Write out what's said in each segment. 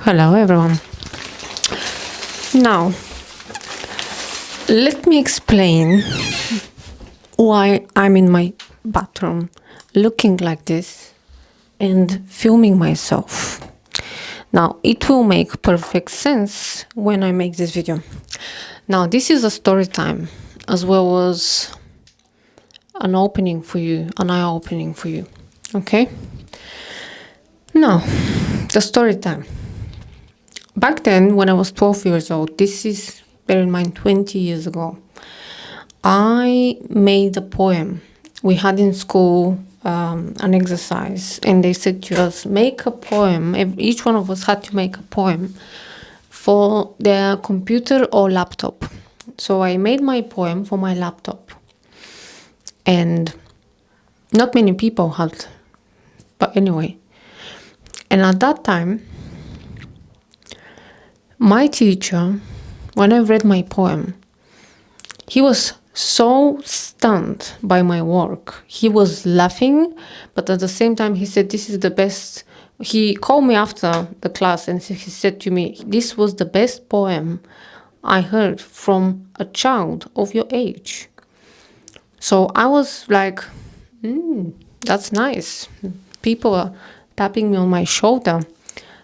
Hello everyone. Now, let me explain why I'm in my bathroom looking like this and filming myself. Now, it will make perfect sense when I make this video. Now, this is a story time as well as an opening for you, an eye-opening for you, okay? Now, the story time. Back then, when I was 12 years old, this is, bear in mind, 20 years ago, I made a poem. We had in school an exercise, and they said to us, make a poem. Each one of us had to make a poem for their computer or laptop. So I made my poem for my laptop. And not many people had, but anyway. And at that time, my teacher, when I read my poem, he was so stunned by my work. He was laughing, but at the same time, he said, this is the best. He called me after the class and he said to me, this was the best poem I heard from a child of your age. So I was like, that's nice. People are tapping me on my shoulder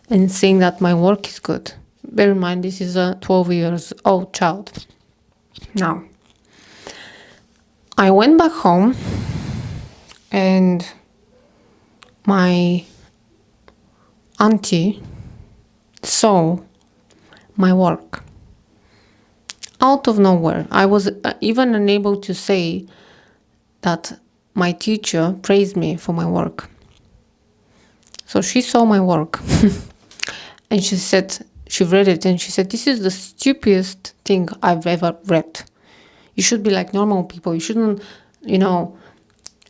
and saying that my work is good. Bear in mind, this is a 12 years old child. Now, I went back home and my auntie saw my work. Out of nowhere, I was even unable to say that my teacher praised me for my work. So she saw my work and she said, she read it and she said, this is the stupidest thing I've ever read. You should be like normal people. You shouldn't,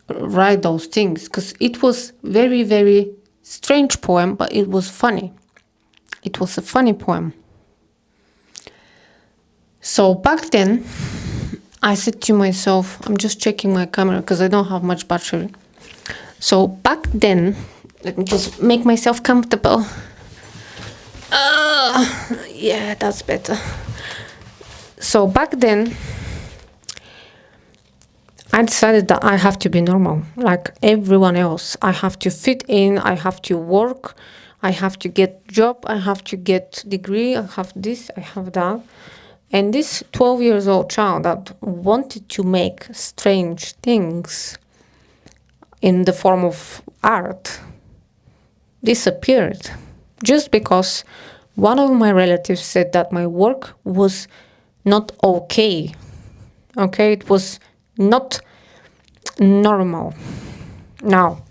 write those things, because it was very, very strange poem, but it was funny. It was a funny poem. So back then, I said to myself, I'm just checking my camera because I don't have much battery. So back then, let me just make myself comfortable. Yeah, that's better. So back then, I decided that I have to be normal, like everyone else. I have to fit in, I have to work, I have to get job, I have to get degree, I have this, I have that. And this 12 years old child that wanted to make strange things in the form of art disappeared just because one of my relatives said that my work was not okay. Okay, it was not normal. Now,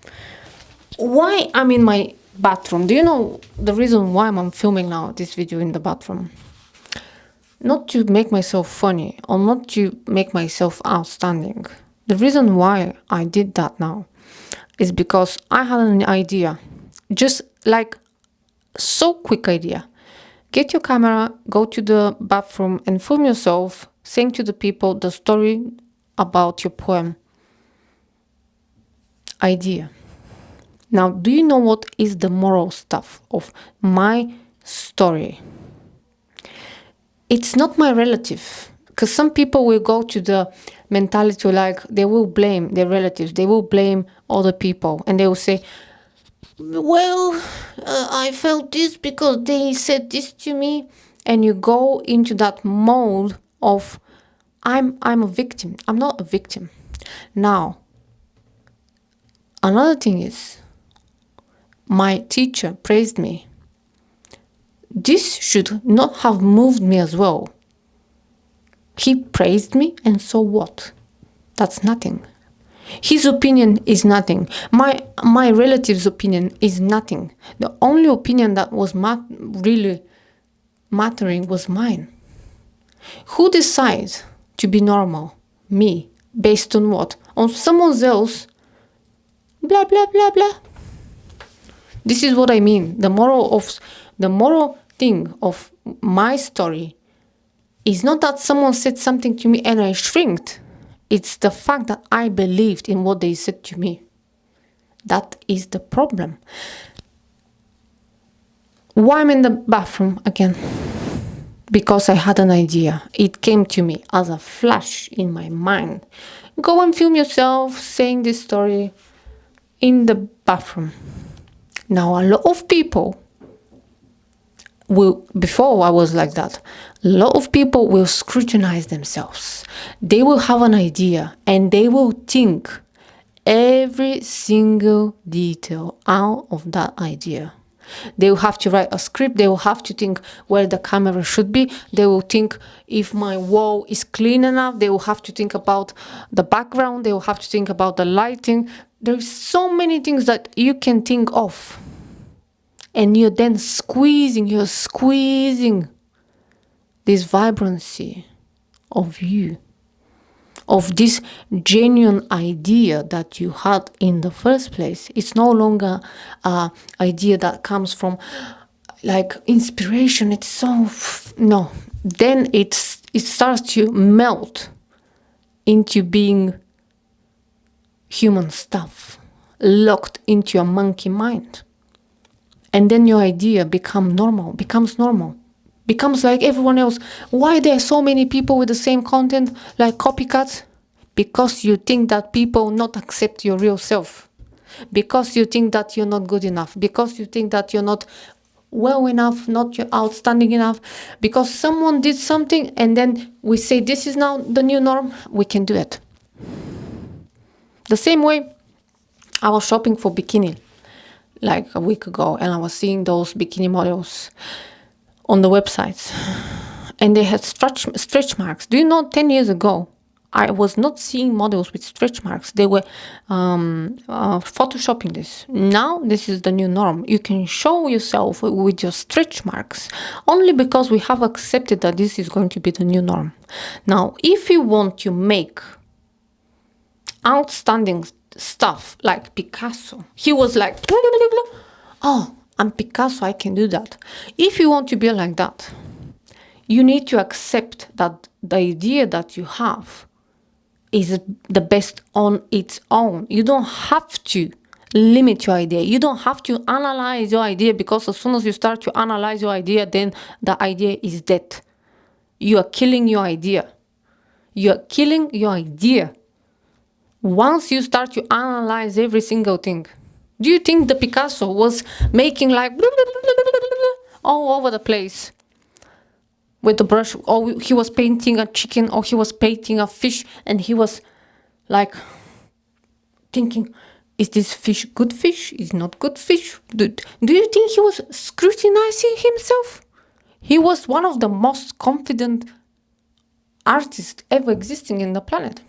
why I'm in my bathroom? Do you know the reason why I'm filming now this video in the bathroom? Not to make myself funny or not to make myself outstanding. The reason why I did that now is because I had an idea, just like so quick idea. Get your camera, go to the bathroom and film yourself saying to the people the story about your poem. Idea. Now, do you know what is the moral stuff of my story? It's not my relative, because some people will go to the mentality like they will blame their relatives, they will blame other people, and they will say, well, I felt this because they said this to me, and you go into that mode of I'm a victim. I'm not a victim. Now, another thing is, my teacher praised me. This should not have moved me as well. He praised me, and so what? That's nothing. His opinion is nothing. My relative's opinion is nothing. The only opinion that was really mattering was mine. Who decides to be normal? Me. Based on what? On someone else? Blah, blah, blah, blah. This is what I mean. The moral thing of my story is not that someone said something to me and I shrinked. It's the fact that I believed in what they said to me. That is the problem. Why I'm in the bathroom again? Because I had an idea. It came to me as a flash in my mind. Go and film yourself saying this story in the bathroom. Now, a lot of people will, before I was like that, a lot of people will scrutinize themselves. They will have an idea and they will think every single detail out of that idea. They will have to write a script. They will have to think where the camera should be. They will think if my wall is clean enough. They will have to think about the background. They will have to think about the lighting. There's so many things that you can think of. And you're then squeezing this vibrancy of you, of this genuine idea that you had in the first place. It's no longer an idea that comes from like inspiration. It's so, no. Then it starts to melt into being human stuff, locked into a monkey mind. And then your idea becomes normal, becomes like everyone else. Why there are so many people with the same content, like copycats? Because you think that people not accept your real self. Because you think that you're not good enough. Because you think that you're not well enough, not outstanding enough. Because someone did something and then we say this is now the new norm, we can do it. The same way I was shopping for bikini like a week ago, and I was seeing those bikini models on the websites, and they had stretch marks. Do you know, 10 years ago, I was not seeing models with stretch marks. They were photoshopping this. Now, this is the new norm. You can show yourself with your stretch marks only because we have accepted that this is going to be the new norm. Now, if you want to make outstanding stuff like Picasso, he was like, oh, I'm Picasso, I can do that. If you want to be like that, you need to accept that the idea that you have is the best on its own. You don't have to limit your idea. You don't have to analyze your idea, because as soon as you start to analyze your idea, then the idea is dead. You are killing your idea. You are killing your idea. Once you start to analyze every single thing, do you think the Picasso was making like all over the place with the brush, or he was painting a chicken, or he was painting a fish, and he was like thinking, is this fish good fish? Is not good fish? Do you think he was scrutinizing himself? He was one of the most confident artists ever existing in the planet.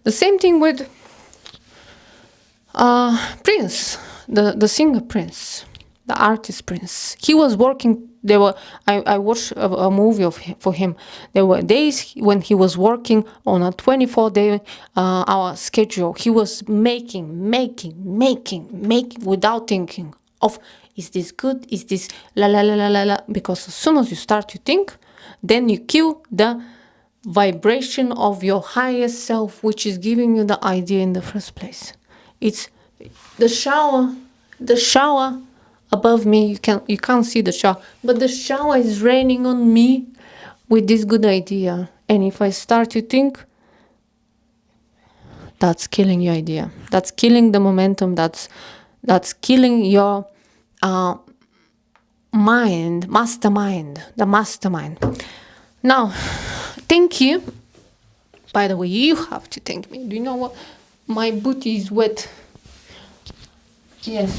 The same thing with Prince, the singer Prince, the artist Prince. He was working. I watched a movie for him. There were days when he was working on a 24-day hour schedule. He was making without thinking of, is this good? Is this la la la la la la? Because as soon as you start to think, then you kill the vibration of your highest self, which is giving you the idea in the first place. It's the shower above me. You can't see the shower, but the shower is raining on me with this good idea. And if I start to think, that's killing your idea. That's killing the momentum. That's killing your mastermind. Now, thank you. By the way, you have to thank me. Do you know what? My booty is wet. Yes.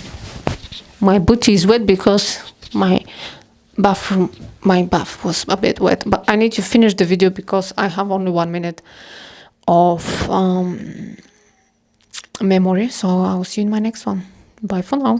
My booty is wet because my bath was a bit wet. But I need to finish the video because I have only 1 minute of memory. So I'll see you in my next one. Bye for now.